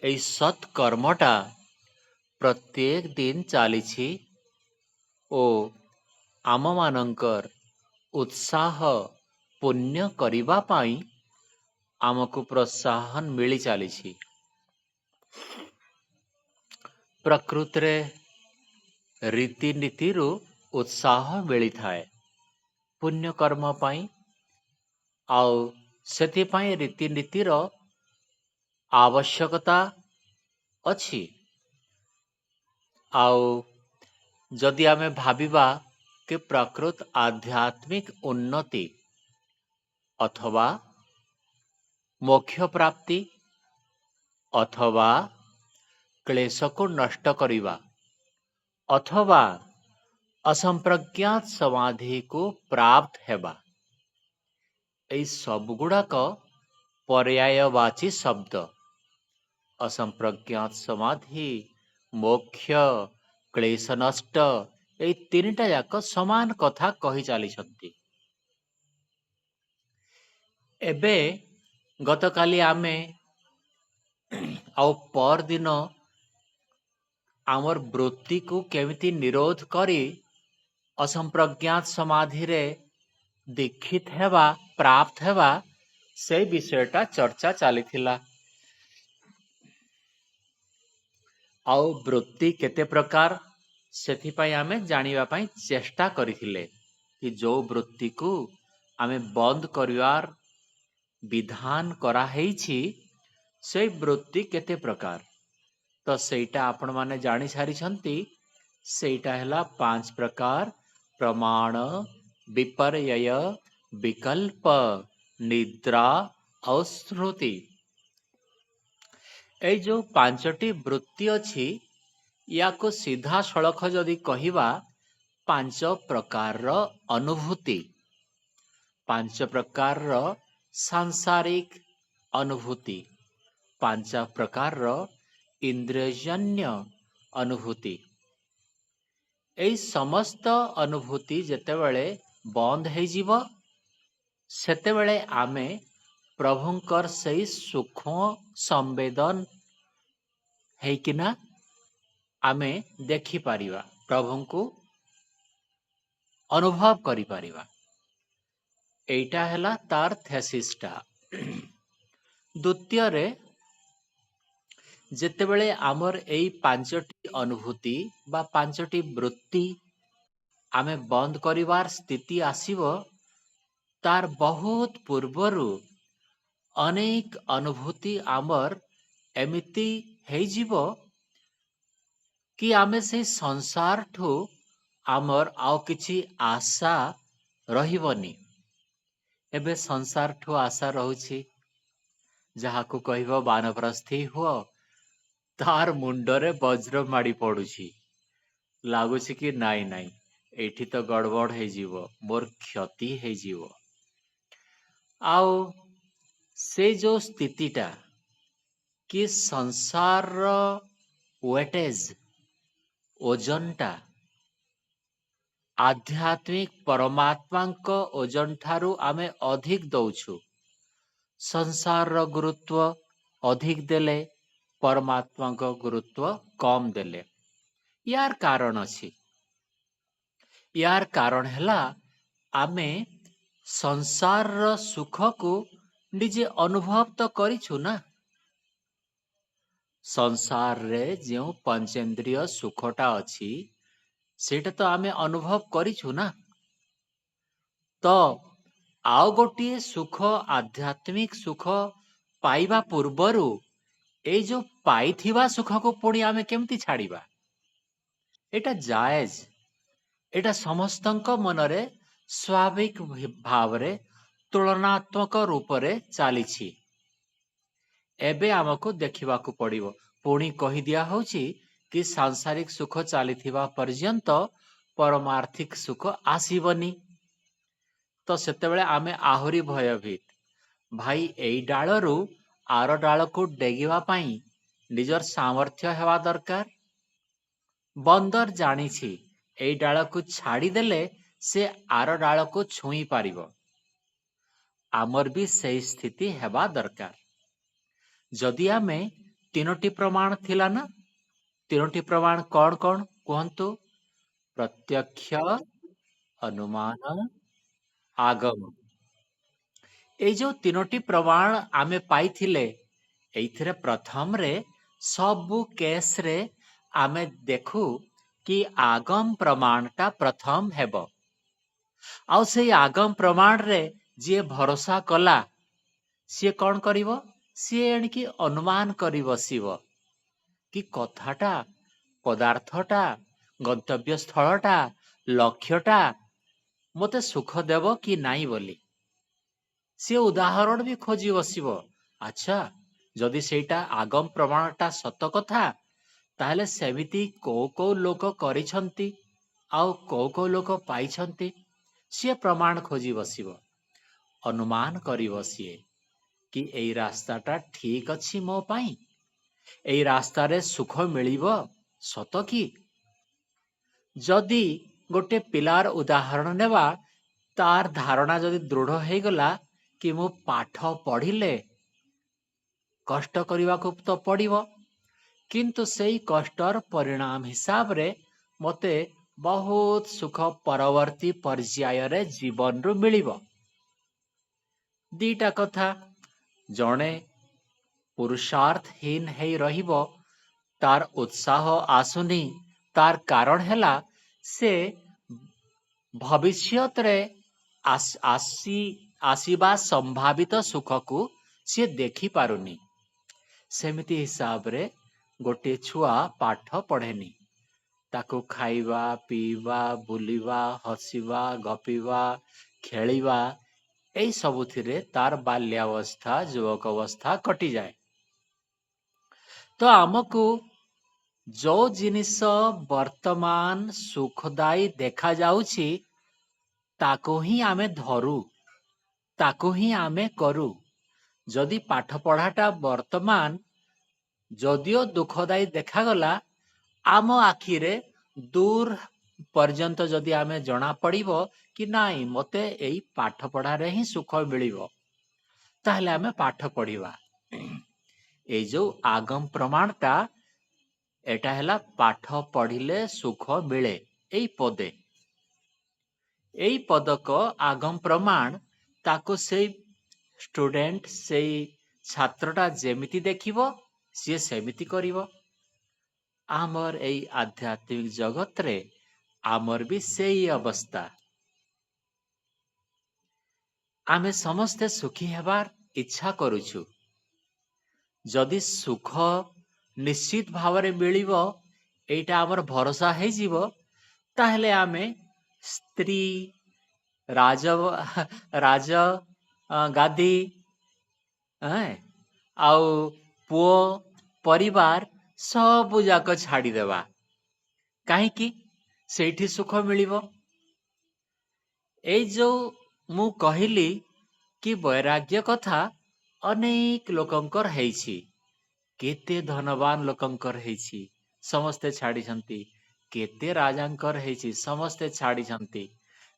ଏଇ ସତ୍କର୍ମଟା ପ୍ରତ୍ୟେକ ଦିନ ଚାଲିଛି ଓ ଆମମାନଙ୍କର ଉତ୍ସାହ ପୁଣ୍ୟ କରିବା ପାଇଁ ଆମକୁ ପ୍ରୋତ୍ସାହନ ମିଳି ଚାଲିଛି। ପ୍ରକୃତିରେ ରୀତିନୀତିରୁ ଉତ୍ସାହ ମିଳିଥାଏ ପୁଣ୍ୟ କର୍ମ ପାଇଁ, ଆଉ ସେଥିପାଇଁ ରୀତିନୀତିର ଆବଶ୍ୟକତା ଅଛି। ଆଉ ଯଦି ଆମେ ଭାବିବା କି ପ୍ରକୃତ ଆଧ୍ୟାତ୍ମିକ ଉନ୍ନତି ଅଥବା ମୋକ୍ଷ ପ୍ରାପ୍ତି ଅଥବା କ୍ଲେଶକୁ ନଷ୍ଟ କରିବା ଅଥବା ଅସମ୍ପ୍ରଜ୍ଞାତ ସମାଧିକୁ ପ୍ରାପ୍ତ ହେବା, ଏହି ସବୁଗୁଡ଼ାକ ପର୍ୟାୟବାଚୀ ଶବ୍ଦ। ଅସମ୍ପ୍ରଜ୍ଞାତ ସମାଧି, ମୋକ୍ଷ, କ୍ଲେଶ ନଷ୍ଟ, ଏହି ତିନିଟା ଯାକ ସମାନ କଥା କହି ଚାଲିଛନ୍ତି। ଏବେ ଗତକାଲି ଆମେ ଆଉ ପରଦିନ ଆମର ବୃତ୍ତିକୁ କେମିତି ନିରୋଧ କରି ଅସମ୍ପ୍ରଜ୍ଞାତ ସମାଧିରେ ଦୀକ୍ଷିତ ହେବା, ପ୍ରାପ୍ତ ହେବା, ସେ ବିଷୟଟା ଚର୍ଚ୍ଚା ଚାଲିଥିଲା। ଆଉ ବୃତ୍ତି କେତେ ପ୍ରକାର, ସେଥିପାଇଁ ଆମେ ଜାଣିବା ପାଇଁ ଚେଷ୍ଟା କରିଥିଲେ କି ଯେଉଁ ବୃତ୍ତିକୁ ଆମେ ବନ୍ଦ କରିବାର ବିଧାନ କରାହେଇଛି, ସେଇ ବୃତ୍ତି କେତେ ପ୍ରକାର। ତ ସେଇଟା ଆପଣମାନେ ଜାଣି ସାରିଛନ୍ତି। ସେଇଟା ହେଲା 5 ପ୍ରକାର: ପ୍ରମାଣ, ବିପର୍ଯ୍ୟୟ, ବିକଳ୍ପ, ନିଦ୍ରା ଆଉ ଶ୍ରୁତି। ଏଇ ଯେଉଁ 5ଟି ବୃତ୍ତି ଅଛି, ୟାକୁ ସିଧାସଳଖ ଯଦି କହିବା, 5 ପ୍ରକାରର ଅନୁଭୂତି, 5 ପ୍ରକାରର ସାଂସାରିକ ଅନୁଭୂତି, 5 ପ୍ରକାରର ଇନ୍ଦ୍ରିୟଜନ୍ୟ ଅନୁଭୂତି। ଏହି ସମସ୍ତ ଅନୁଭୂତି ଯେତେବେଳେ ବନ୍ଦ ହେଇଯିବ, ସେତେବେଳେ ଆମେ ପ୍ରଭୁଙ୍କର ସେହି ସୂକ୍ଷ୍ମ ସମ୍ବେଦନ ହେଇକିନା ଆମେ ଦେଖିପାରିବା, ପ୍ରଭୁଙ୍କୁ ଅନୁଭବ କରିପାରିବା। এইটা ହେଲା ତାର ଥେସିସଟା। ଦ୍ୱିତୀୟରେ, ଯେତେବେଳେ ଆମର ଏଇ 5ଟି ଅନୁଭୂତି ବା 5ଟି ବୃତ୍ତି ଆମେ ବନ୍ଦ କରିବାର ସ୍ଥିତି ଆସିବ, ତାର ବହୁତ ପୂର୍ବରୁ ଅନେକ ଅନୁଭୂତି ଆମର ଏମିତି ହେଇଯିବ କି ଆମେ ସେଇ ସଂସାରଠୁ ଆମର ଆଉ କିଛି ଆଶା ରହିବନି। ଏବେ ସଂସାରଠୁ ଆଶା ରହୁଛି, ଯାହାକୁ କହିବ ବାନପ୍ରସ୍ଥୀ ହୁଅ, ତାର ମୁଣ୍ଡରେ ବଜ୍ର ମାଡ଼ି ପଡୁଛି। ଲାଗୁଛି କି ନାଇଁ, ଏଇଠି ତ ଗଡ଼ବଡ଼ ହେଇଯିବ, ମୋର କ୍ଷତି ହେଇଯିବ। ଆଉ ସେ ଯେଉଁ ସ୍ଥିତିଟା କି ସଂସାରର ୱେଟେଜ, ଓଜନଟା ଆଧ୍ୟାତ୍ମିକ ପରମାତ୍ମାଙ୍କ ଓଜନ ଠାରୁ ଆମେ ଅଧିକ ଦଉଛୁ। ସଂସାରର ଗୁରୁତ୍ୱ ଅଧିକ ଦେଲେ, ପରମାତ୍ମାଙ୍କ ଗୁରୁତ୍ୱ କମ ଦେଲେ। ୟାର କାରଣ ଅଛି। ୟାର କାରଣ ହେଲା, ଆମେ ସଂସାରର ସୁଖକୁ ନିଜେ ଅନୁଭବ ତ କରିଛୁ ନା। ସଂସାରରେ ଯେଉଁ ପଞ୍ଚେନ୍ଦ୍ରିୟ ସୁଖଟା ଅଛି, ସେଇଟା ତ ଆମେ ଅନୁଭବ କରିଛୁ ନା। ତ ଆଉ ଗୋଟିଏ ସୁଖ, ଆଧ୍ୟାତ୍ମିକ ସୁଖ ପାଇବା ପୂର୍ବରୁ ଏଇ ଯେଉଁ ପାଇଥିବା ସୁଖକୁ ପୁଣି ଆମେ କେମିତି ଛାଡ଼ିବା? ଏଇଟା ଜାଏଜ, ଏଇଟା ସମସ୍ତଙ୍କ ମନରେ ସ୍ୱାଭାବିକ ଭାବରେ ତୁଳନାତ୍ମକ ରୂପରେ ଚାଲିଛି। ଏବେ ଆମକୁ ଦେଖିବାକୁ ପଡ଼ିବ। ପୁଣି କହିଦିଆ ହେଉଛି କି ସାଂସାରିକ ସୁଖ ଚାଲିଥିବା ପର୍ଯ୍ୟନ୍ତ ପରମାର୍ଥିକ ସୁଖ ଆସିବନି। ତ ସେତେବେଳେ ଆମେ ଆହୁରି ଭୟଭୀତ। ଭାଇ, ଏଇ ଡାଳରୁ ଆର ଡାଳକୁ ଡେଗିବା ପାଇଁ ନିଜର ସାମର୍ଥ୍ୟ ହେବା ଦରକାର। ବନ୍ଦର ଜାଣିଛି ଏଇ ଡାଳକୁ ଛାଡ଼ିଦେଲେ ସେ ଆର ଡାଳକୁ ଛୁଇଁ ପାରିବ। ଆମର ବି ସେଇ ସ୍ଥିତି ହେବା ଦରକାର। ଯଦି ଆମେ ତିନୋଟି ପ୍ରମାଣ ଥିଲା ନା? ତିନୋଟି ପ୍ରମାଣ କଣ କଣ କୁହନ୍ତୁ? ପ୍ରତ୍ୟକ୍ଷ, ଅନୁମାନ, ଆଗମ। ଏଇ ଯୋଉ ତିନୋଟି ପ୍ରମାଣ ଆମେ ପାଇଥିଲେ, ଏଇଥିରେ ପ୍ରଥମରେ ସବୁ କେସରେ ଆମେ ଦେଖୁ କି ଆଗମ ପ୍ରମାଣଟା ପ୍ରଥମ ହେବ। ଆଉ ସେଇ ଆଗମ ପ୍ରମାଣରେ ଯିଏ ଭରସା କଲା, ସିଏ କଣ କରିବ? ସିଏ ଏଣିକି ଅନୁମାନ କରି ବସିବ କି କଥାଟା, ପଦାର୍ଥଟା, ଗନ୍ତବ୍ୟ ସ୍ଥଳଟା, ଲକ୍ଷ୍ୟଟା ମୋତେ ସୁଖ ଦେବ କି ନାହିଁ ବୋଲି। ସିଏ ଉଦାହରଣ ବି ଖୋଜି ବସିବ। ଆଚ୍ଛା, ଯଦି ସେଇଟା ଆଗମ ପ୍ରମାଣଟା ସତ କଥା, ତାହେଲେ ସେମିତି କୋଉ କୋଉ ଲୋକ କରିଛନ୍ତି ଆଉ କୋଉ କୋଉ ଲୋକ ପାଇଛନ୍ତି, ସିଏ ପ୍ରମାଣ ଖୋଜି ବସିବ। ଅନୁମାନ କରିବ ସିଏ କି ଏଇ ରାସ୍ତାଟା ଠିକ ଅଛି ମୋ ପାଇଁ, ଏଇ ରାସ୍ତାରେ ସୁଖ ମିଳିବ ସତ କି? ଯଦି ଗୋଟେ ପିଲାର ଉଦାହରଣ ନେବା, ତାର ଧାରଣା ଯଦି ଦୃଢ଼ ହେଇଗଲା କି ମୁଁ ପାଠ ପଢ଼ିଲେ କଷ୍ଟ କରିବାକୁ ତ ପଡ଼ିବ, କିନ୍ତୁ ସେଇ କଷ୍ଟର ପରିଣାମ ହିସାବରେ ମୋତେ ବହୁତ ସୁଖ ପରବର୍ତ୍ତୀ ପର୍ଯ୍ୟାୟରେ ଜୀବନରୁ ମିଳିବ। ଦିଟା କଥା, ଜଣେ ପୁରୁଷାର୍ଥହୀନ ହେଇ ରହିବ, ତାର ଉତ୍ସାହ ଆସୁନି, ତାର କାରଣ ହେଲା ସେ ଭବିଷ୍ୟତରେ ଆସିବା ସମ୍ଭାବିତ ସୁଖକୁ ସିଏ ଦେଖିପାରୁନି। ସେମିତି ହିସାବରେ ଗୋଟିଏ ଛୁଆ ପାଠ ପଢ଼େନି, ତାକୁ ଖାଇବା, ପିଇବା, ବୁଲିବା, ହସିବା, ଗପିବା, ଖେଳିବା, ଏଇ ସବୁଥିରେ ତାର ବାଲ୍ୟାବସ୍ଥା, ଯୁବକ ଅବସ୍ଥା କଟିଯାଏ। ତ ଆମକୁ ଯୋଉ ଜିନିଷ ବର୍ତ୍ତମାନ ସୁଖଦାୟୀ ଦେଖାଯାଉଛି, ତାକୁ ହିଁ ଆମେ ଧରୁ, ତାକୁ ହିଁ ଆମେ କରୁ। ଯଦି ପାଠ ପଢ଼ାଟା ବର୍ତ୍ତମାନ ଯଦିଓ ଦୁଃଖଦାୟୀ ଦେଖାଗଲା, ଆମ ଆଖିରେ ଦୂର ପର୍ଯ୍ୟନ୍ତ ଯଦି ଆମେ ଜଣା ପଡ଼ିବ କି ନାଇଁ ମୋତେ ଏଇ ପାଠ ପଢ଼ାରେ ହିଁ ସୁଖ ମିଳିବ, ତାହେଲେ ଆମେ ପାଠ ପଢ଼ିବା। ଏଇ ଯୋଉ ଆଗମ ପ୍ରମାଣଟା, ଏଟା ହେଲା ପାଠ ପଢ଼ିଲେ ସୁଖ ମିଳେ, ଏଇ ପଦେ। ଏଇ ପଦକ ଆଗମ ପ୍ରମାଣ, ତାକୁ ସେଇ ଷ୍ଟୁଡେଣ୍ଟ, ସେଇ ଛାତ୍ରଟା ଯେମିତି ଦେଖିବ ସିଏ ସେମିତି କରିବ। ଆମର ଏଇ ଆଧ୍ୟାତ୍ମିକ ଜଗତରେ ଆମର ବି ସେଇ ଅବସ୍ଥା। ଆମେ ସମସ୍ତେ ସୁଖୀ ହେବାର ଇଚ୍ଛା କରୁଛୁ। ଯଦି ସୁଖ ନିଶ୍ଚିତ ଭାବରେ ମିଳିବ, ଏଇଟା ଆମର ଭରସା ହେଇଯିବ, ତାହେଲେ ଆମେ ସ୍ତ୍ରୀ, ରାଜ ଗାଦି, ଆଉ ପୁଅ, ପରିବାର ସବୁ ଯାକ ଛାଡ଼ିଦେବା। କାହିଁକି? ସେଇଠି ସୁଖ ମିଳିବ। ଏଇ ଯୋଉ ମୁଁ କହିଲି କି ବୈରାଗ୍ୟ କଥା ଅନେକ ଲୋକଙ୍କର ହେଇଛି, କେତେ ଧନବାନ ଲୋକଙ୍କର ହେଇଛି, ସମସ୍ତେ ଛାଡ଼ିଛନ୍ତି। କେତେ ରାଜାଙ୍କର ହେଇଛି, ସମସ୍ତେ ଛାଡ଼ିଛନ୍ତି।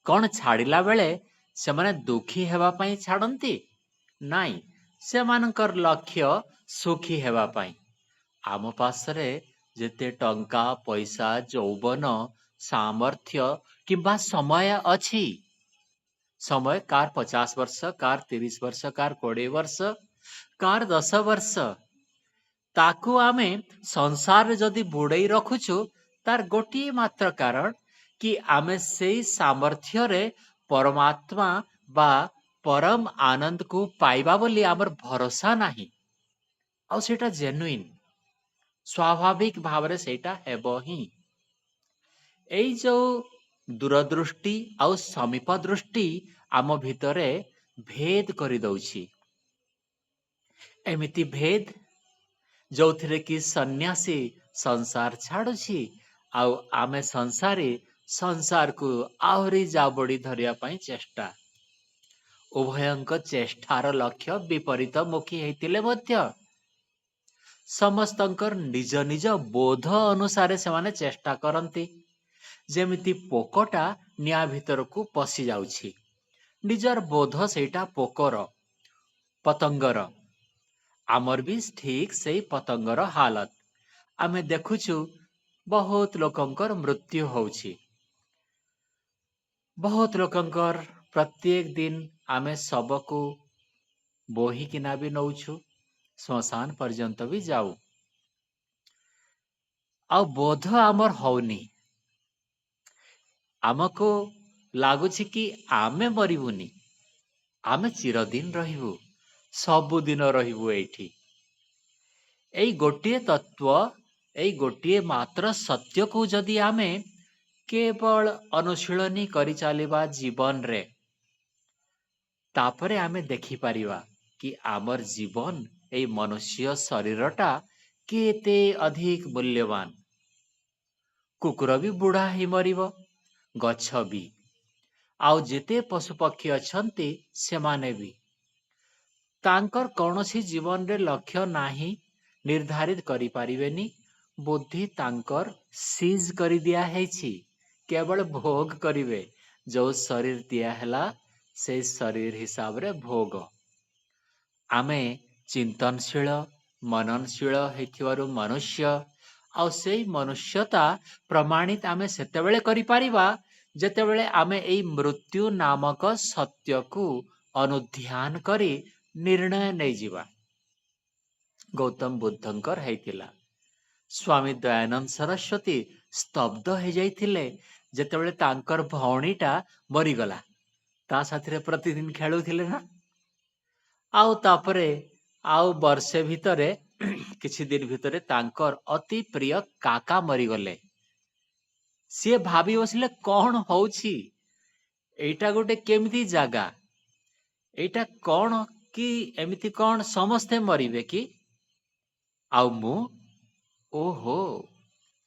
କଣ ଛାଡ଼ିଲା ବେଳେ ସେମାନେ ଦୁଃଖୀ ହେବା ପାଇଁ ଛାଡ଼ନ୍ତି? ନାଇଁ, ସେମାନଙ୍କର ଲକ୍ଷ୍ୟ ସୁଖୀ ହେବା ପାଇଁ। ଆମ ପାଶରେ ଯେତେ ଟଙ୍କା, ପଇସା, ଯୌବନ, ସାମର୍ଥ୍ୟ କିମ୍ବା ସମୟ ଅଛି, ସମୟ କାର 50 ବର୍ଷ, କାର 30 ବର୍ଷ, କାର 20 ବର୍ଷ, କାର 10 ବର୍ଷ, ତାକୁ ଆମେ ସଂସାରରେ ଯଦି ବୁଡ଼େଇ ରଖୁଛୁ, ତାର ଗୋଟିଏ ମାତ୍ର କାରଣ କି ଆମେ ସେଇ ସାମର୍ଥ୍ୟରେ ପରମାତ୍ମା ବା ପରମ ଆନନ୍ଦକୁ ପାଇବା ବୋଲି ଆମର ଭରସା ନାହିଁ। ଆଉ ସେଇଟା ଜେନୁଇନ୍, ସ୍ୱାଭାବିକ ଭାବରେ ସେଇଟା ହେବ ହିଁ। ଏଇ ଯୋଉ ଦୂରଦୃଷ୍ଟି ଆଉ ସମୀପ ଦୃଷ୍ଟି ଆମ ଭିତରେ ଭେଦ କରିଦଉଛି। ଏମିତି ଭେଦ ଯୋଉଥିରେ କି ସନ୍ନ୍ୟାସୀ ସଂସାର ଛାଡୁଛି, ଆଉ ଆମେ ସଂସାରକୁ ଆହୁରି ଜାବୁଡ଼ି ଧରିବା ପାଇଁ ଚେଷ୍ଟା। ଉଭୟଙ୍କ ଚେଷ୍ଟାର ଲକ୍ଷ୍ୟ ବିପରୀତ ମୁଖୀ ହେଇଥିଲେ ମଧ୍ୟ ସମସ୍ତଙ୍କର ନିଜ ନିଜ ବୋଧ ଅନୁସାରେ ସେମାନେ ଚେଷ୍ଟା କରନ୍ତି। ଯେମିତି ପୋକଟା ନିଆଁ ଭିତରକୁ ପଶି ଯାଉଛି, ନିଜର ବୋଧ ସେଇଟା ପୋକର, ପତଙ୍ଗର। ଆମର ବି ଠିକ ସେଇ ପତଙ୍ଗର ହାଲତ। ଆମେ ଦେଖୁଛୁ ବହୁତ ଲୋକଙ୍କର ମୃତ୍ୟୁ ହଉଛି। ବହୁତ ଲୋକଙ୍କର ପ୍ରତ୍ୟେକ ଦିନ ଆମେ ଶବକୁ ବୋହିକିନା ବି ନଉଛୁ, ଶ୍ମଶାନ ପର୍ଯ୍ୟନ୍ତ ବି ଯାଉ। ଆଉ ବୋଧ ଆମର ହଉନି। ଆମକୁ ଲାଗୁଛି କି ଆମେ ମରିବୁନି, ଆମେ ଚିରଦିନ ରହିବୁ, ସବୁଦିନ ରହିବୁ ଏଇଠି। ଏଇ ଗୋଟିଏ ତତ୍ଵ, ଏଇ ଗୋଟିଏ ମାତ୍ର ସତ୍ୟକୁ ଯଦି ଆମେ କେବଳ ଅନୁଶୀଳନୀ କରିଚାଲିବା ଜୀବନରେ, ତାପରେ ଆମେ ଦେଖିପାରିବା କି ଆମର ଜୀବନ, ଏଇ ମନୁଷ୍ୟ ଶରୀରଟା କେତେ ଅଧିକ ମୂଲ୍ୟବାନ। କୁକୁର ବି ବୁଢା ହେଇ ମରିବ, ଗଛ ବି, ଆଉ ଯେତେ ପଶୁପକ୍ଷୀ ଅଛନ୍ତି ସେମାନେ ବି। ତାଙ୍କର କୌଣସି ଜୀବନରେ ଲକ୍ଷ୍ୟ ନାହିଁ, ନିର୍ଦ୍ଧାରିତ କରିପାରିବେନି। ବୁଦ୍ଧି ତାଙ୍କର ସିଜ୍ କରି ଦିଆହେଇଛି, କେବଳ ଭୋଗ କରିବେ। ଯୋଉ ଶରୀର ଦିଆହେଲା ସେଇ ଶରୀର ହିସାବରେ ଭୋଗ। ଆମେ ଚିନ୍ତନଶୀଳ, ମନନଶୀଳ ହେଇଥିବାରୁ ମନୁଷ୍ୟ, ଆଉ ସେଇ ମନୁଷ୍ୟତା ପ୍ରମାଣିତ ଆମେ ସେତେବେଳେ କରିପାରିବା ଯେତେବେଳେ ଆମେ ଏଇ ମୃତ୍ୟୁ ନାମକ ସତ୍ୟକୁ ଅନୁଧ୍ୟାନ କରି ନିର୍ଣ୍ଣୟ ନେଇଯିବା। ଗୌତମ ବୁଦ୍ଧଙ୍କର ହେଇଥିଲା। ସ୍ୱାମୀ ଦୟାନନ୍ଦ ସରସ୍ୱତୀ ସ୍ତବ୍ଧ ହେଇଯାଇଥିଲେ ଯେତେବେଳେ ତାଙ୍କର ଭଉଣୀଟା ମରିଗଲା। ତା ସାଥିରେ ପ୍ରତିଦିନ ଖେଳୁଥିଲେ ନା। ଆଉ ତାପରେ ଆଉ ବର୍ଷେ ଭିତରେ କିଛି ଦିନ ଭିତରେ ତାଙ୍କର ଅତି ପ୍ରିୟ କାକା ମରିଗଲେ। ସିଏ ଭାବି ବସିଲେ କଣ ହଉଛି, ଏଇଟା ଗୋଟେ କେମିତି ଜାଗା, ଏଇଟା କଣ କି ଏମିତି କଣ ସମସ୍ତେ ମରିବେ କି, ଆଉ ମୁଁ, ଓହୋ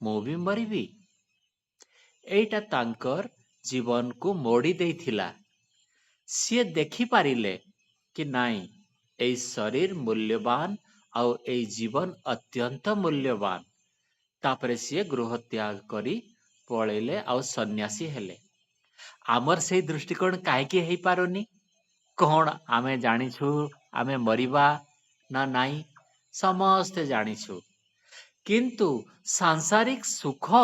ମୁଁ ବି ମରିବି। ଏଇଟା ତାଙ୍କର ଜୀବନକୁ ମୋଡ଼ି ଦେଇଥିଲା। ସିଏ ଦେଖିପାରିଲେ କି ନାଇଁ, ଏଇ ଶରୀର ମୂଲ୍ୟବାନ ଆଉ ଏଇ ଜୀବନ ଅତ୍ୟନ୍ତ ମୂଲ୍ୟବାନ। ତାପରେ ସିଏ ଗୃହ ତ୍ୟାଗ କରି ପଳେଇଲେ ଆଉ ସନ୍ନ୍ୟାସୀ ହେଲେ। ଆମର ସେଇ ଦୃଷ୍ଟିକୋଣ କାହିଁକି ହେଇପାରୁନି? କଣ ଆମେ ଜାଣିଛୁ ଆମେ ମରିବା ନା ନାଇଁ? ସମସ୍ତେ ଜାଣିଛୁ, କିନ୍ତୁ ସାଂସାରିକ ସୁଖ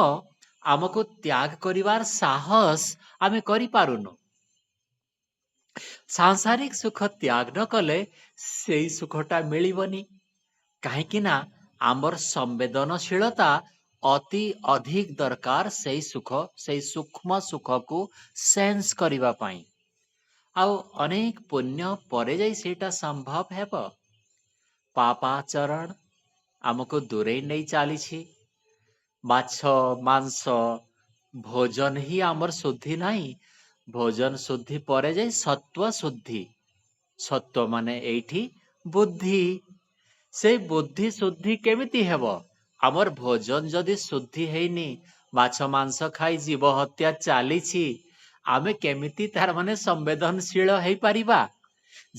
ଆମକୁ ତ୍ୟାଗ କରିବାର ସାହସ ଆମେ କରିପାରୁନୁ। ସାଂସାରିକ ସୁଖ ତ୍ୟାଗ ନ କଲେ ସେଇ ସୁଖଟା ମିଳିବନି। କାହିଁକି ନା ଆମର ସମ୍ବେଦନଶୀଳତା ଅତି ଅଧିକ ଦରକାର ସେଇ ସୁଖ, ସେଇ ସୂକ୍ଷ୍ମ ସୁଖକୁ ସେନ୍ସ କରିବା ପାଇଁ। ଆଉ ଅନେକ ପୁଣ୍ୟ ପରେ ଯାଇ ସେଇଟା ସମ୍ଭବ ହେବ। ପାପାଚରଣ ଆମକୁ ଦୂରେଇ ନେଇ ଚାଲିଛି। ମାଛ ମାଂସ ଭୋଜନ ହିଁ ଆମର ଶୁଦ୍ଧି ନାହିଁ। ଭୋଜନ ଶୁଦ୍ଧି ପରେ ଯାଇ ସତ୍ଵ ଶୁଦ୍ଧି। ସତ୍ଵ ମାନେ ଏଇଠି ବୁଦ୍ଧି। ସେଇ ବୁଦ୍ଧି ଶୁଦ୍ଧି କେମିତି ହେବ? ଆମର ଭୋଜନ ଯଦି ଶୁଦ୍ଧି ହେଇନି, ମାଛ ମାଂସ ଖାଇ ଜୀବ ହତ୍ୟା ଚାଲିଛି, ଆମେ କେମିତି ତାର ମାନେ ସମ୍ବେଦନଶୀଳ ହେଇପାରିବା?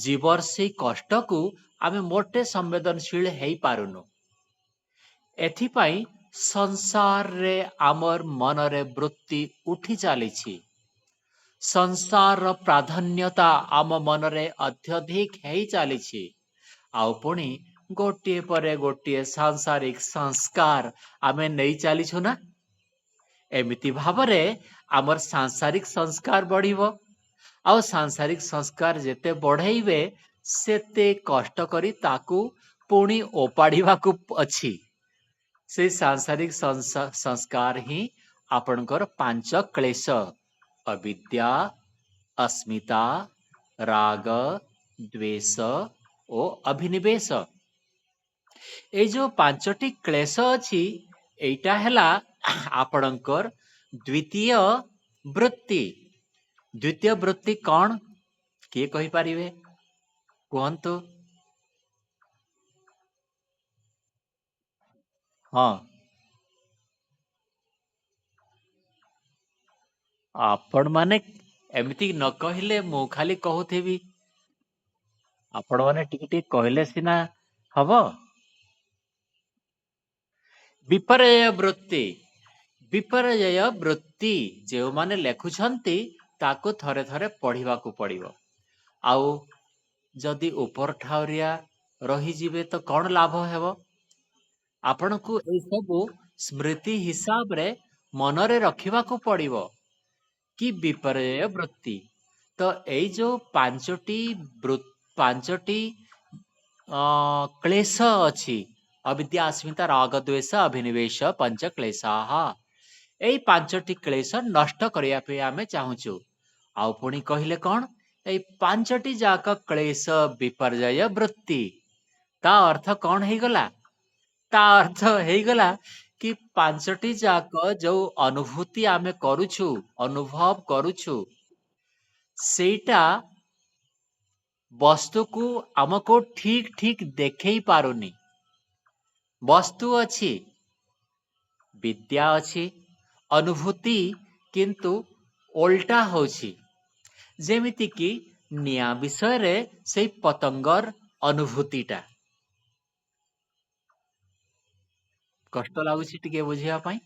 ଜୀବର ସେଇ କଷ୍ଟକୁ ଆମେ ମୋଟେ ସମ୍ବେଦନଶୀଳ ହେଇପାରୁନୁ। ଏଥିପାଇଁ ସଂସାରରେ ଆମର ମନରେ ବୃତ୍ତି ଉଠି ଚାଲିଛି। ସଂସାରର ପ୍ରାଧାନ୍ୟତା ଆମ ମନରେ ଅତ୍ୟଧିକ ହେଇ ଚାଲିଛି। ଆଉ ପୁଣି ଗୋଟିଏ ପରେ ଗୋଟିଏ ସାଂସାରିକ ସଂସ୍କାର ଆମେ ନେଇ ଚାଲିଛୁ ନା। ଏମିତି ଭାବରେ ଆମର ସାଂସାରିକ ସଂସ୍କାର ବଢିବ। ଆଉ ସାଂସାରିକ ସଂସ୍କାର ଯେତେ ବଢେଇବେ ସେତେ କଷ୍ଟ କରି ତାକୁ ପୁଣି ଓପାଡ଼ିବାକୁ ଅଛି। ସେଇ ସାଂସାରିକ ସଂସ୍କାର ହିଁ ଆପଣଙ୍କର ପାଞ୍ଚ କ୍ଲେଶ: ଅବିଦ୍ୟା, अस्मिता, ରାଗ, ଦ୍ୱେଷ ଓ ଅଭିନିବେଶ। ଏଇ ଯୋଉ ପାଞ୍ଚଟି କ୍ଲେଶ ଅଛି, ଏଇଟା ହେଲା ଆପଣଙ୍କର ଦ୍ୱିତୀୟ ବୃତ୍ତି। ଦ୍ୱିତୀୟ ବୃତ୍ତି କଣ? କିଏ କହିପାରିବେ? କୁହନ୍ତୁ। ହଁ, ଆପଣ ମାନେ ଏମିତି ନ କହିଲେ ମୁଁ ଖାଲି କହୁଥିବି। ଆପଣ ମାନେ ଟିକେ ଟିକେ କହିଲେ ସିନା ହବ। ବିପର୍ଯ୍ୟୟ ବୃତ୍ତି। ବିପର୍ଯ୍ୟୟ ବୃତ୍ତି ଯେଉଁମାନେ ଲେଖୁଛନ୍ତି ତାକୁ ଥରେ ଥରେ ପଢିବାକୁ ପଡିବ। ଆଉ ଯଦି ଉପର ଠାଉରିଆ ରହିଯିବେ ତ କଣ ଲାଭ ହେବ? ଆପଣଙ୍କୁ ଏଇ ସବୁ ସ୍ମୃତି ହିସାବରେ ମନରେ ରଖିବାକୁ ପଡିବ। କି ବିପର୍ଯ୍ୟୟ ବୃତ୍ତି। ତ ଏଇ ଯୋଉ ପାଞ୍ଚଟି କ୍ଲେଶ ଅଛି। ଅବିଦ୍ୟା, अस्मिता, ରାଗ, ଦ୍ୱେଷ, ଅଭିନିବେଶ, ପଞ୍ଚ କ୍ଲେଶାଃ। ଏଇ ପାଞ୍ଚଟି କ୍ଲେଶ ନଷ୍ଟ କରିବା ପାଇଁ ଆମେ ଚାହୁଁଛୁ। ଆଉ ପୁଣି କହିଲେ କଣ? ଏଇ ପାଞ୍ଚଟି ଯାକ କ୍ଲେଶ ବିପର୍ଯ୍ୟୟ ବୃତ୍ତି। ତା ଅର୍ଥ କଣ ହେଇଗଲା? ତା ଅର୍ଥ ହେଇଗଲା କି ପାଞ୍ଚଟି ଯାକ ଯୋଉ ଅନୁଭୂତି ଆମେ କରୁଛୁ, ଅନୁଭବ କରୁଛୁ, ସେଇଟା ବସ୍ତୁକୁ ଆମକୁ ଠିକ ଠିକ ଦେଖେଇ ପାରୁନି। ବସ୍ତୁ ଅଛି, ବିଦ୍ୟା ଅଛି, ଅନୁଭୂତି କିନ୍ତୁ ଓଲଟା ହଉଛି। ଯେମିତି କି ନିଆଁ ବିଷୟରେ ସେଇ ପତଙ୍ଗର ଅନୁଭୂତିଟା। କଷ୍ଟ ଲାଗୁଛି ଟିକେ ବୁଝିବା ପାଇଁ।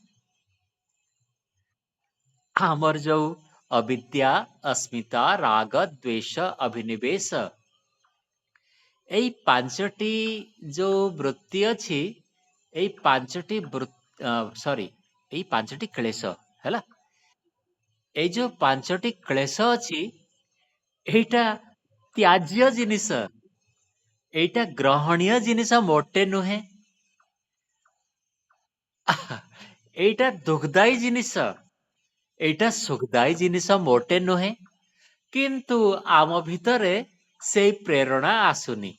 ଆମର ଯୋଉ ଅବିଦ୍ୟା, अस्मिता, ରାଗ, ଦ୍ୱେଷ, ଅଭିନିବେଶ, ଏଇ ପାଞ୍ଚଟି ଯୋଉ ବୃତ୍ତି ଅଛି, ଏଇ ପାଞ୍ଚଟି ସରି, ଏଇ ପାଞ୍ଚଟି କ୍ଲେଶ ହେଲା। ଏଇ ଯୋଉ ପାଞ୍ଚଟି କ୍ଲେଶ ଅଛି, ଏଇଟା ତ୍ୟାଜ୍ୟ ଜିନିଷ, ଏଇଟା ଗ୍ରହଣୀୟ ଜିନିଷ ମୋଟେ ନୁହେଁ। ଏଇଟା ଦୁଃଖଦାୟୀ ଜିନିଷ, ଏଇଟା ସୁଖଦାୟୀ ଜିନିଷ ମୋଟେ ନୁହେଁ। କିନ୍ତୁ ଆମ ଭିତରେ ସେଇ ପ୍ରେରଣା ଆସୁନି,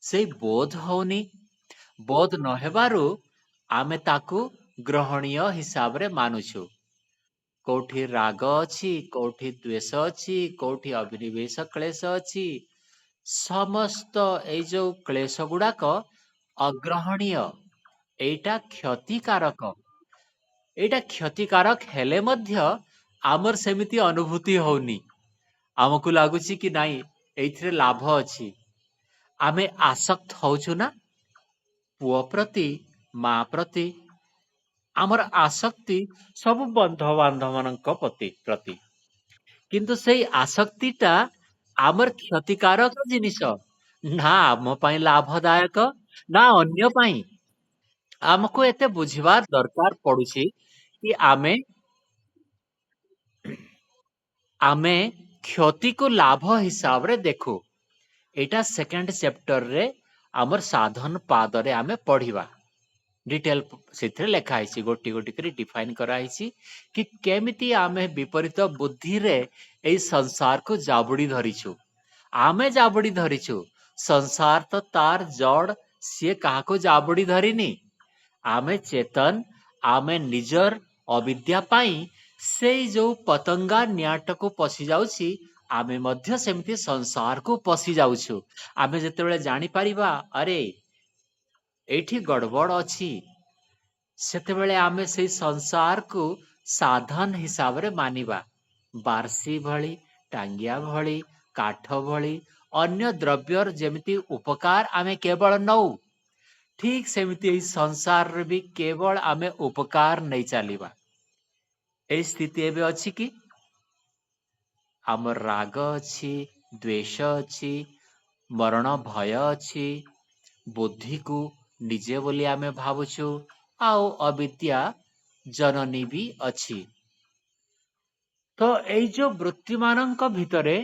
ସେଇ ବୋଧ ହଉନି। ବୋଧ ନହେବାରୁ ଆମେ ତାକୁ ଗ୍ରହଣୀୟ ହିସାବରେ ମାନୁଛୁ। କୋଉଠି ରାଗ ଅଛି, କୋଉଠି ଦ୍ୱେଷ ଅଛି, କୋଉଠି ଅଭିନିବେଶ କ୍ଲେଶ ଅଛି। ସମସ୍ତ ଏଇ ଯୋଉ କ୍ଲେଶ ଗୁଡାକ ଅଗ୍ରହଣୀୟ। ଏଇଟା କ୍ଷତିକାରକ। ଏଇଟା କ୍ଷତିକାରକ ହେଲେ ମଧ୍ୟ ଆମର ସେମିତି ଅନୁଭୂତି ହଉନି। ଆମକୁ ଲାଗୁଛି କି ନାଇଁ ଏଇଥିରେ ଲାଭ ଅଛି। ଆମେ ଆସକ୍ତ ହଉଛୁ ନା? ପୁଅ ପ୍ରତି, ମା ପ୍ରତି, ଆମର ଆସକ୍ତି ସବୁ ବନ୍ଧୁବାନ୍ଧବମାନଙ୍କ ପ୍ରତି। କିନ୍ତୁ ସେଇ ଆସକ୍ତିଟା ଆମର କ୍ଷତିକାରକ ଜିନିଷ। ନା ଆମ ପାଇଁ ଲାଭଦାୟକ, ନା ଅନ୍ୟ ପାଇଁ। ଆମକୁ ଏତେ ବୁଝିବାର ଦରକାର ପଡୁଛି କି ଆମେ କ୍ଷତିକୁ ଲାଭ ହିସାବରେ ଦେଖୁ। ଏଇଟା ସେକେଣ୍ଡ ଚ୍ୟାପ୍ଟରରେ ଆମର ସାଧନ ପାଦରେ ଆମେ ପଢିବା। ଡିଟେଲ ସେଥିରେ ଲେଖା ହେଇଛି, ଗୋଟି ଗୋଟି କରି ଡିଫାଇନ କରାହେଇଛି କି କେମିତି ଆମେ ବିପରୀତ ବୁଦ୍ଧିରେ ଏଇ ସଂସାରକୁ ଜାବୁଡି ଧରିଛୁ। ଆମେ ଜାବୁଡି ଧରିଛୁ, ସଂସାର ତ ତାର ଜଡ, ସିଏ କାହାକୁ ଜାବୁଡି ଧରିନି। ଆମେ ଚେତନ, ଆମେ ନିଜର ଅବିଦ୍ୟା ପାଇଁ ସେଇ ଯୋଉ ପତଙ୍ଗା ନିଆଁଟକୁ ପଶି ଯାଉଛି, ଆମେ ମଧ୍ୟ ସେମିତି ସଂସାରକୁ ପଶି ଯାଉଛୁ। ଆମେ ଯେତେବେଳେ ଜାଣିପାରିବା ଆରେ ଏଇଠି ଗଡବଡ ଅଛି, ସେତେବେଳେ ଆମେ ସେଇ ସଂସାରକୁ ସାଧନ ହିସାବରେ ମାନିବା। ବାର୍ସି ଭଳି, ଟାଙ୍ଗିଆ ଭଳି, କାଠ ଭଳି ଅନ୍ୟ ଦ୍ରବ୍ୟର ଯେମିତି ଉପକାର ଆମେ କେବଳ ନଉ, ଠିକ ସେମିତି ଏଇ ସଂସାରରେ ବି କେବଳ ଆମେ ଉପକାର ନେଇ ଚାଲିବା। ଏଇ ସ୍ଥିତି ଏବେ ଅଛି କି? ଆମର ରାଗ ଅଛି, ଦ୍ୱେଷ ଅଛି, ମରଣ ଭୟ ଅଛି, ବୁଦ୍ଧିକୁ ନିଜେ ବୋଲି ଆମେ ଭାବୁଛୁ, ଆଉ ଅବିଦ୍ୟା ଜନନୀ ବି ଅଛି। ତ ଏଇ ଯୋଉ ବୃତ୍ତି ମାନଙ୍କ ଭିତରେ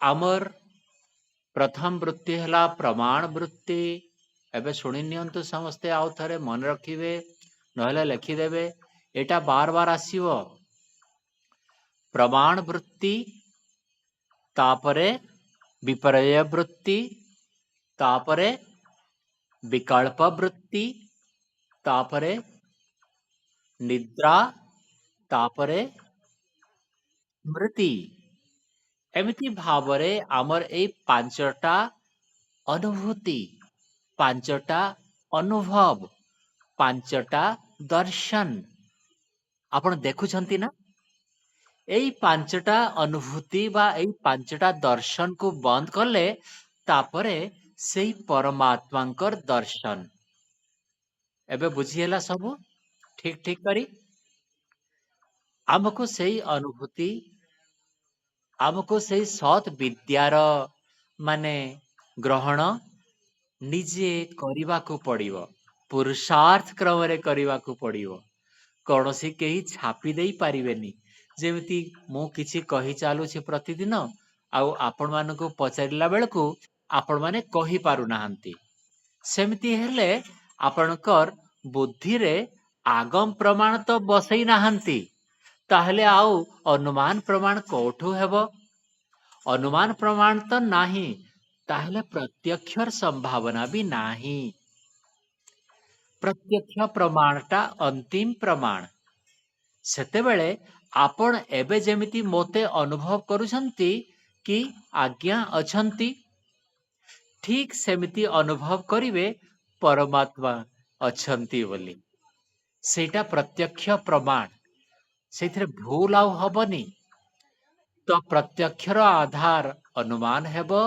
ଆମର ପ୍ରଥମ ବୃତ୍ତି ହେଲା ପ୍ରମାଣ ବୃତ୍ତି। ଏବେ ଶୁଣି ନିଅନ୍ତୁ ସମସ୍ତେ, ଆଉ ଥରେ ମନେ ରଖିବେ, ନହେଲେ ଲେଖିଦେବେ। ଏଇଟା ବାର ବାର ଆସିବ। ପ୍ରମାଣ ବୃତ୍ତି, ତାପରେ ବିପର୍ଯ୍ୟୟ ବୃତ୍ତି, ତାପରେ ବିକଳ୍ପ ବୃତ୍ତି, ତାପରେ ନିଦ୍ରା, ତାପରେ ସ୍ମୃତି। ଏମିତି ଭାବରେ ଆମର ଏଇ ପାଞ୍ଚଟା ଅନୁଭୂତି, ପାଞ୍ଚଟା ଅନୁଭବ, ପାଞ୍ଚଟା ଦର୍ଶନ ଆପଣ ଦେଖୁଛନ୍ତି ନା? ଏଇ ପାଞ୍ଚଟା ଅନୁଭୂତି ବା ଏଇ ପାଞ୍ଚଟା ଦର୍ଶନକୁ ବନ୍ଦ କଲେ ତାପରେ ସେଇ ପରମାତ୍ମାଙ୍କର ଦର୍ଶନ। ଏବେ ବୁଝି ହେଲା ସବୁ ଠିକ ଠିକ କରି? ଆମକୁ ସେଇ ଅନୁଭୂତି, ଆମକୁ ସେଇ ସତ୍ ବିଦ୍ୟାର ମାନେ ଗ୍ରହଣ, ନିଜେ କରିବାକୁ ପଡିବ। ପୁରୁଷାର୍ଥ କ୍ରମରେ କରିବାକୁ ପଡିବ। କୌଣସି କେହି ଛାପି ଦେଇ ପାରିବେନି। ଯେମିତି ମୁଁ କିଛି କହି ଚାଲୁଛି ପ୍ରତିଦିନ, ଆଉ ଆପଣମାନଙ୍କୁ ପଚାରିଲା ବେଳକୁ ଆପଣମାନେ କହିପାରୁନାହାନ୍ତି। ସେମିତି ହେଲେ ଆପଣଙ୍କର ବୁଦ୍ଧିରେ ଆଗମ ପ୍ରମାଣ ତ ବସେଇ ନାହାନ୍ତି। ତାହେଲେ ଆଉ ଅନୁମାନ ପ୍ରମାଣ କୋଉଠୁ ହେବ? ଅନୁମାନ ପ୍ରମାଣ ତ ନାହିଁ, ତାହେଲେ ପ୍ରତ୍ୟକ୍ଷର ସମ୍ଭାବନା ବି ନାହିଁ। ପ୍ରତ୍ୟକ୍ଷ ପ୍ରମାଣଟା ଅନ୍ତିମ ପ୍ରମାଣ। ସେତେବେଳେ ଆପଣ ଏବେ ଯେମିତି ମୋତେ ଅନୁଭବ କରୁଛନ୍ତି କି ଆଜ୍ଞା ଅଛନ୍ତି, ଠିକ ସେମିତି ଅନୁଭବ କରିବେ ପରମାତ୍ମା ଅଛନ୍ତି ବୋଲି। ସେଇଟା ପ୍ରତ୍ୟକ୍ଷ ପ୍ରମାଣ। ସେଇଥିରେ ଭୁଲ ଆଉ ହବନି। ତ ପ୍ରତ୍ୟକ୍ଷର ଆଧାର ଅନୁମାନ ହେବ,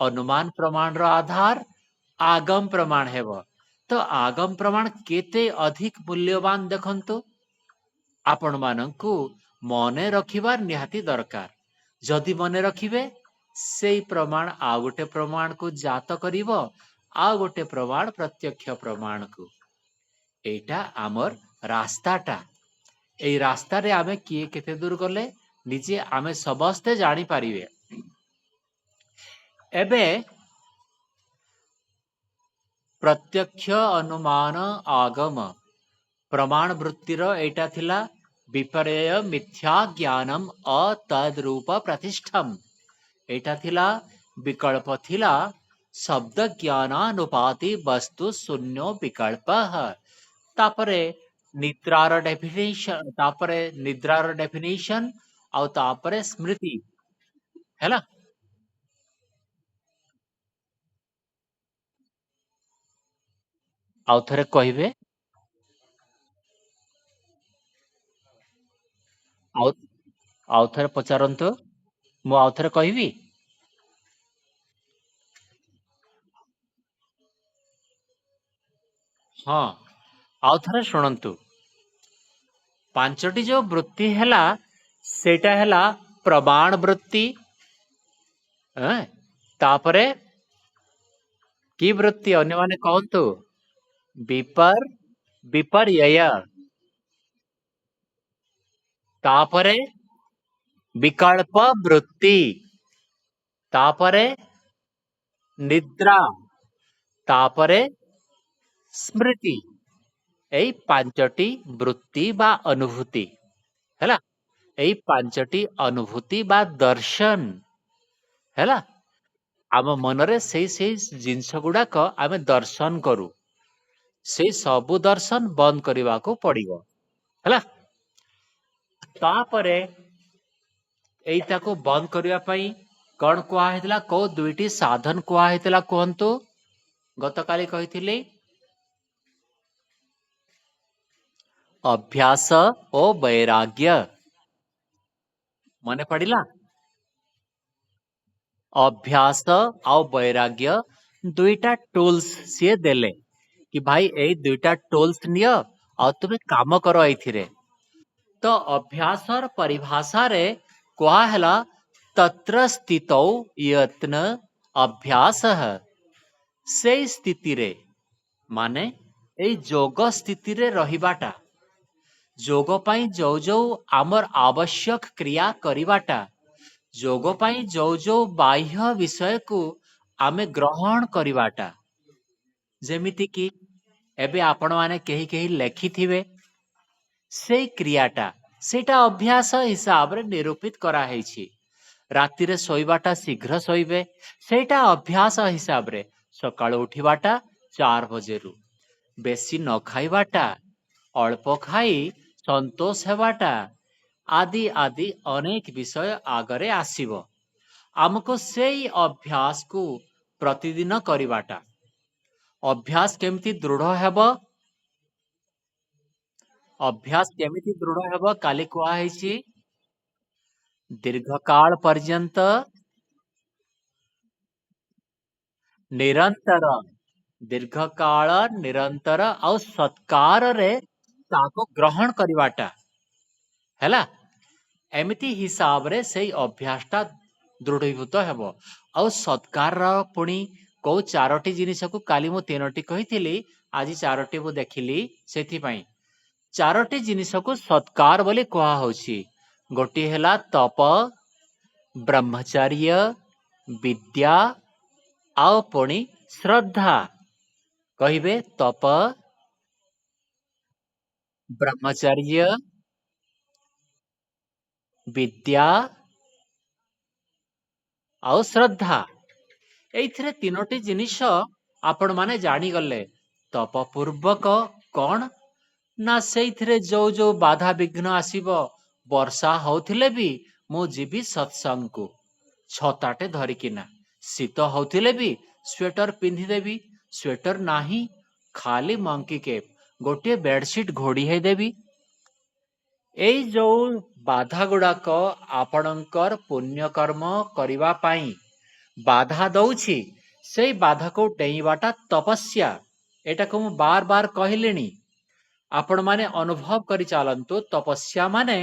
ଅନୁମାନ ପ୍ରମାଣର ଆଧାର ଆଗମ ପ୍ରମାଣ ହେବ। ତ ଆଗମ ପ୍ରମାଣ କେତେ ଅଧିକ ମୂଲ୍ୟବାନ ଦେଖନ୍ତୁ। ଆପଣମାନଙ୍କୁ ମନେ ରଖିବା ନିହାତି ଦରକାର। ଯଦି ମନେ ରଖିବେ, ସେଇ ପ୍ରମାଣ ଆଉ ଗୋଟେ ପ୍ରମାଣକୁ ଜାତ କରିବ, ଆଉ ଗୋଟେ ପ୍ରମାଣ ପ୍ରତ୍ୟକ୍ଷ ପ୍ରମାଣକୁ। ଏଇଟା ଆମର ରାସ୍ତାଟା। ଏଇ ରାସ୍ତାରେ ଆମେ କିଏ କେତେ ଦୂର ଗଲେ ନିଜେ ଆମେ ସମସ୍ତେ ଜାଣିପାରିବେ। ଏବେ ପ୍ରତ୍ୟକ୍ଷ ଅନୁମାନ ଆଗମ ପ୍ରମାଣ ବୃତ୍ତିର ଏଇଟା ଥିଲା ବିପର୍ଯ୍ୟୟ ମିଥ୍ୟା ଜ୍ଞାନମ୍ ଅତଦ୍ରୂପ ପ୍ରତିଷ୍ଠମ୍। ଏଇଟା ଥିଲା ବିକଳ୍ପ ଥିଲା ଶବ୍ଦ ଜ୍ଞାନାନୁପାତି ବସ୍ତୁ ଶୂନ୍ୟ ବିକଳ୍ପ। ତାପରେ ନିଦ୍ରାର ଡେଫିନେସନ ଆଉ ତାପରେ ସ୍ମୃତି ହେଲା। ଆଉ ଥରେ କହିବେ? ଆଉ ଆଉ ଥରେ ପଚାରନ୍ତୁ। ମୁଁ ଆଉ ଥରେ କହିବି? ହଁ, ଆଉ ଥରେ ଶୁଣନ୍ତୁ। ପାଞ୍ଚଟି ଯୋଉ ବୃତ୍ତି ହେଲା, ସେଇଟା ହେଲା ପ୍ରମାଣ ବୃତ୍ତି। ଏଁ, ତାପରେ କି ବୃତ୍ତି ଅନ୍ୟମାନେ କହନ୍ତୁ? ବିପର୍ଯ୍ୟୟ। ତାପରେ ବିକଳ୍ପ ବୃତ୍ତି। ତାପରେ ନିଦ୍ରା। ତାପରେ ସ୍ମୃତି। ଏଇ ପାଞ୍ଚଟି ବୃତ୍ତି ବା ଅନୁଭୂତି ହେଲା। ଏଇ ପାଞ୍ଚଟି ଅନୁଭୂତି ବା ଦର୍ଶନ ହେଲା। ଆମ ମନରେ ସେଇ ସେଇ ଜିନିଷ ଗୁଡାକ ଆମେ ଦର୍ଶନ କରୁ। ସେଇ ସବୁ ଦର୍ଶନ ବନ୍ଦ କରିବାକୁ ପଡିବ ହେଲା। ତାପରେ ଏଇଟାକୁ ବନ୍ଦ କରିବା ପାଇଁ କଣ କୁହାହେଇଥିଲା? କୋଉ ଦୁଇଟି ସାଧନ କୁହାହେଇଥିଲା କୁହନ୍ତୁ? ଗତକାଲି କହିଥିଲି ଅଭ୍ୟାସ ଓ ବୈରାଗ୍ୟ। ମନେ ପଡିଲା? ଅଭ୍ୟାସ ଆଉ ବୈରାଗ୍ୟ ଦୁଇଟା ଟୁଲ୍ସ ସିଏ ଦେଲେ କି ଭାଇ ଏଇ ଦୁଇଟା ଟୁଲ୍ସ ନିଅ ଆଉ ତୁମେ କାମ କର ଏଇଥିରେ। ତ ଅଭ୍ୟାସର ପରିଭାଷାରେ କୁହାହେଲା ତତ୍ର ସ୍ଥିତౌ ୟତ୍ନ ଅଭ୍ୟାସଃ। ସେଇ ସ୍ଥିତିରେ ମାନେ ଏଇ ଯୋଗ ସ୍ଥିତିରେ ରହିବାଟା, ଯୋଗ ପାଇଁ ଯୋଉ ଯୋଉ ଆମର ଆବଶ୍ୟକ କ୍ରିୟା କରିବାଟା, ଯୋଗ ପାଇଁ ଯୋଉ ଯୋଉ ବାହ୍ୟ ବିଷୟକୁ ଆମେ ଗ୍ରହଣ କରିବାଟା, ଯେମିତି କି ଏବେ ଆପଣମାନେ କେହି କେହି ଲେଖିଥିବେ, ସେଇ କ୍ରିୟାଟା ସେଇଟା ଅଭ୍ୟାସ ହିସାବରେ ନିରୂପିତ କରାହେଇଛି। ରାତିରେ ଶୋଇବାଟା ଶୀଘ୍ର ଶୋଇବେ, ସେଇଟା ଅଭ୍ୟାସ ହିସାବରେ ସକାଳୁ ଉଠିବାଟା 4 ବଜେରୁ, ବେଶୀ ନ ଖାଇବାଟା, ଅଳ୍ପ ଖାଇ ସନ୍ତୋଷ ହେବାଟା, ଆଦି ଆଦି ଅନେକ ବିଷୟ ଆଗରେ ଆସିବ। ଆମକୁ ସେଇ ଅଭ୍ୟାସକୁ ପ୍ରତିଦିନ କରିବାଟା। ଅଭ୍ୟାସ କେମିତି ଦୃଢ ହେବ? ଅଭ୍ୟାସ କେମିତି ଦୃଢ ହେବ? କାଲି କୁହାହେଇଛି ଦୀର୍ଘକାଳ ପର୍ଯ୍ୟନ୍ତ ନିରନ୍ତର, ଦୀର୍ଘକାଳ ନିରନ୍ତର ଆଉ ସତ୍କାରରେ ତାକୁ ଗ୍ରହଣ କରିବାଟା ହେଲା। ଏମିତି ହିସାବରେ ସେଇ ଅଭ୍ୟାସଟା ଦୃଢୀଭୂତ ହେବ। ଆଉ ସତ୍କାରର ପୁଣି କୋଉ ଚାରୋଟି ଜିନିଷକୁ କାଲି ମୁଁ ତିନୋଟି କହିଥିଲି, ଆଜି ଚାରୋଟି ମୁଁ ଦେଖିଲି, ସେଥିପାଇଁ ଚାରୋଟି ଜିନିଷକୁ ସତ୍କାର ବୋଲି କୁହାହଉଛି। ଗୋଟିଏ ହେଲା ତପ, ବ୍ରହ୍ମଚର୍ଯ୍ୟ, ବିଦ୍ୟା ଆଉ ପୁଣି ଶ୍ରଦ୍ଧା। କହିବେ ତପ, ବ୍ରହ୍ମଚର୍ଯ୍ୟ, ବିଦ୍ୟା ଆଉ ଶ୍ରଦ୍ଧା। ଏଇଥିରେ ତିନୋଟି ଜିନିଷ ଆପଣମାନେ ଜାଣିଗଲେ। ତପ ପୂର୍ବକ କଣ ନା ସେଇଥିରେ ଯୋଉ ଯୋଉ ବାଧା ବିଘ୍ନ ଆସିବ, ବର୍ଷା ହଉଥିଲେ ବି ମୁଁ ଯିବି ସତ୍ସଙ୍ଗକୁ ଛତାଟେ ଧରିକିନା। ଶୀତ ହଉଥିଲେ ବି ସ୍ୱେଟର ପିନ୍ଧିଦେବି, ସ୍ୱେଟର ନାହିଁ ଖାଲି ମଙ୍କି କେପ୍, ଗୋଟିଏ ବେଡସିଟ୍ ଘୋଡ଼ି ହେଇଦେବି। ଏଇ ଯୋଉ ବାଧା ଗୁଡାକ ଆପଣଙ୍କର ପୁଣ୍ୟକର୍ମ କରିବା ପାଇଁ ବାଧା ଦଉଛି, ସେଇ ବାଧାକୁ ଡେଇଁବାଟା ତପସ୍ୟା। ଏଟାକୁ ମୁଁ ବାର ବାର କହିଲିଣି, ଆପଣମାନେ ଅନୁଭବ କରି ଚାଲନ୍ତୁ। ତପସ୍ୟା ମାନେ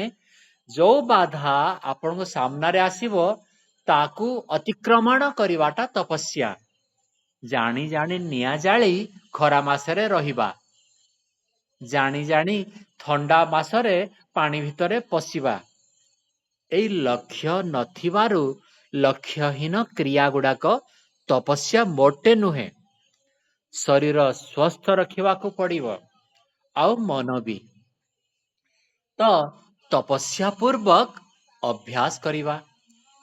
ଯୋଉ ବାଧା ଆପଣଙ୍କ ସାମ୍ନାରେ ଆସିବ ତାକୁ ଅତିକ୍ରମଣ କରିବାଟା ତପସ୍ୟା। ଜାଣି ଜାଣି ନିଆଁ ଜାଳି ଖରା ମାସରେ ରହିବା, ଜାଣି ଜାଣି ଥଣ୍ଡା ମାସରେ ପାଣି ଭିତରେ ପଶିବା, ଏଇ ଲକ୍ଷ୍ୟ ନଥିବାରୁ ଲକ୍ଷ୍ୟହୀନ କ୍ରିୟା ଗୁଡାକ ତପସ୍ୟା ମୋଟେ ନୁହେଁ। ଶରୀର ସ୍ୱସ୍ଥ ରଖିବାକୁ ପଡିବ ଆଉ ମନ ବି। ତ ତପସ୍ୟା ପୂର୍ବକ ଅଭ୍ୟାସ କରିବା,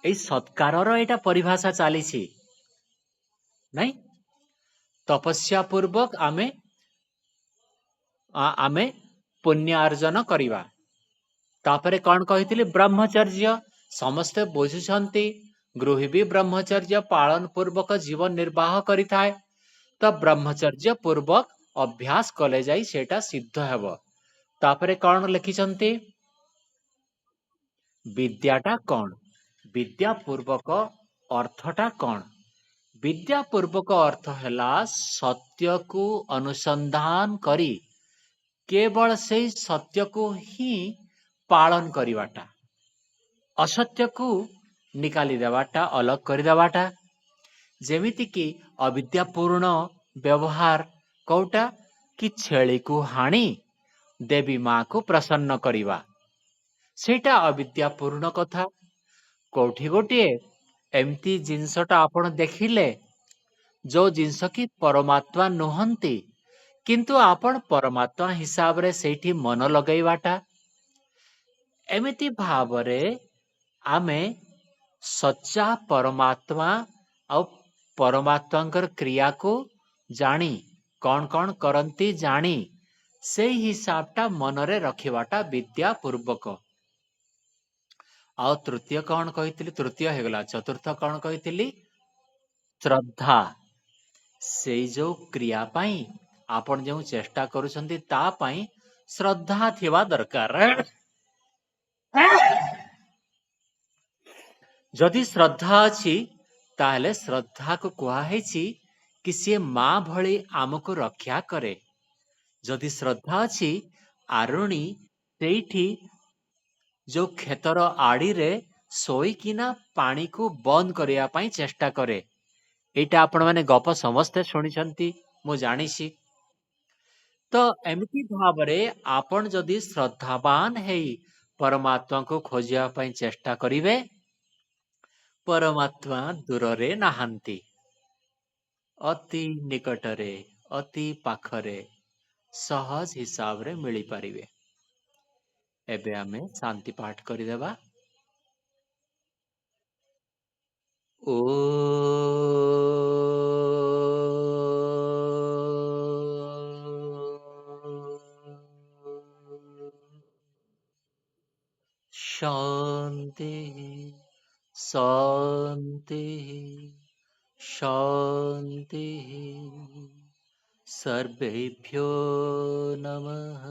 ଏଇ ସତ୍କାରର ଏଇଟା ପରିଭାଷା ଚାଲିଛି ନାଇଁ। ତପସ୍ୟା ପୂର୍ବକ ଆମେ ପୁଣ୍ୟ ଅର୍ଜନ କରିବା। ତାପରେ କଣ କହିଥିଲି? ବ୍ରହ୍ମଚର୍ଯ୍ୟ। ସମସ୍ତେ ବୁଝୁଛନ୍ତି, ଗୃହୀ ବି ବ୍ରହ୍ମଚର୍ଯ୍ୟ ପାଳନ ପୂର୍ବକ ଜୀବନ ନିର୍ବାହ କରିଥାଏ। ତ ବ୍ରହ୍ମଚର୍ଯ୍ୟ ପୂର୍ବକ ଅଭ୍ୟାସ କଲେ ଯାଇ ସେଇଟା ସିଦ୍ଧ ହେବ। ତାପରେ କଣ ଲେଖିଛନ୍ତି? ବିଦ୍ୟାଟା କଣ? ବିଦ୍ୟା ପୂର୍ବକ ଅର୍ଥଟା କଣ? ବିଦ୍ୟା ପୂର୍ବକ ଅର୍ଥ ହେଲା ସତ୍ୟକୁ ଅନୁସନ୍ଧାନ କରି କେବଳ ସେଇ ସତ୍ୟକୁ ହିଁ ପାଳନ କରିବାଟା, ଅସତ୍ୟକୁ ନିକାଲି ଦେବାଟା, ଅଲଗା କରିଦେବାଟା। ଯେମିତିକି ଅବିଦ୍ୟାପୂର୍ଣ୍ଣ ବ୍ୟବହାର କୋଉଟା? କି ଛେଳିକୁ ହାଣି ଦେବୀ ମାକୁ ପ୍ରସନ୍ନ କରିବା, ସେଇଟା ଅବିଦ୍ୟାପୂର୍ଣ୍ଣ କଥା। କୋଉଠି ଗୋଟିଏ ଏମିତି ଜିନିଷଟା ଆପଣ ଦେଖିଲେ, ଯୋଉ ଜିନିଷ କି ପରମାତ୍ମା ନୁହନ୍ତି, କିନ୍ତୁ ଆପଣ ପରମାତ୍ମା ହିସାବରେ ସେଇଠି ମନ ଲଗେଇବାଟା। ଏମିତି ଭାବରେ ଆମେ ସଚ୍ଚା ପରମାତ୍ମା ଆଉ ପରମାତ୍ମାଙ୍କର କ୍ରିୟାକୁ ଜାଣି, କଣ କଣ କରନ୍ତି ଜାଣି, ସେଇ ହିସାବଟା ମନରେ ରଖିବାଟା ବିଦ୍ୟା ପୂର୍ବକ। ଆଉ ତୃତୀୟ କଣ କହିଥିଲି? ତୃତୀୟ ହେଇଗଲା। ଚତୁର୍ଥ କଣ କହିଥିଲି? ଶ୍ରଦ୍ଧା। ସେଇ ଯୋଉ କ୍ରିୟା ପାଇଁ ଆପଣ ଯେଉଁ ଚେଷ୍ଟା କରୁଛନ୍ତି ତା ପାଇଁ ଶ୍ରଦ୍ଧା ଥିବା ଦରକାର। ଯଦି ଶ୍ରଦ୍ଧା ଅଛି, ତାହେଲେ ଶ୍ରଦ୍ଧାକୁ କୁହାହେଇଛି କି ସିଏ ମା ଭଳି ଆମକୁ ରକ୍ଷା କରେ। ଯଦି ଶ୍ରଦ୍ଧା ଅଛି, ଆରୁଣୀ ସେଇଠି ଯୋଉ କ୍ଷେତର ଆଡ଼ିରେ ଶୋଇକିନା ପାଣିକୁ ବନ୍ଦ କରିବା ପାଇଁ ଚେଷ୍ଟା କରେ। ଏଇଟା ଆପଣମାନେ ଗପ ସମସ୍ତେ ଶୁଣିଛନ୍ତି, ମୁଁ ଜାଣିଛି। ତ ଏମିତି ଭାବରେ ଆପଣ ଯଦି ଶ୍ରଦ୍ଧାବାନ ହେଇ ପରମାତ୍ମାକୁ ଖୋଜିବା ପାଇଁ ଚେଷ୍ଟା କରିବେ, ପରମାତ୍ମା ଦୂରରେ ନାହାନ୍ତି, ଅତି ନିକଟରେ, ଅତି ପାଖରେ, ସହଜ ହିସାବରେ ମିଳିପାରିବେ। ଏବେ ଆମେ ଶାନ୍ତି ପାଠ କରିଦେବା। ଓ शांति शांति शांति। सर्वेभ्यो नमः।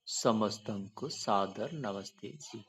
समस्तंको सादर नमस्ते जी।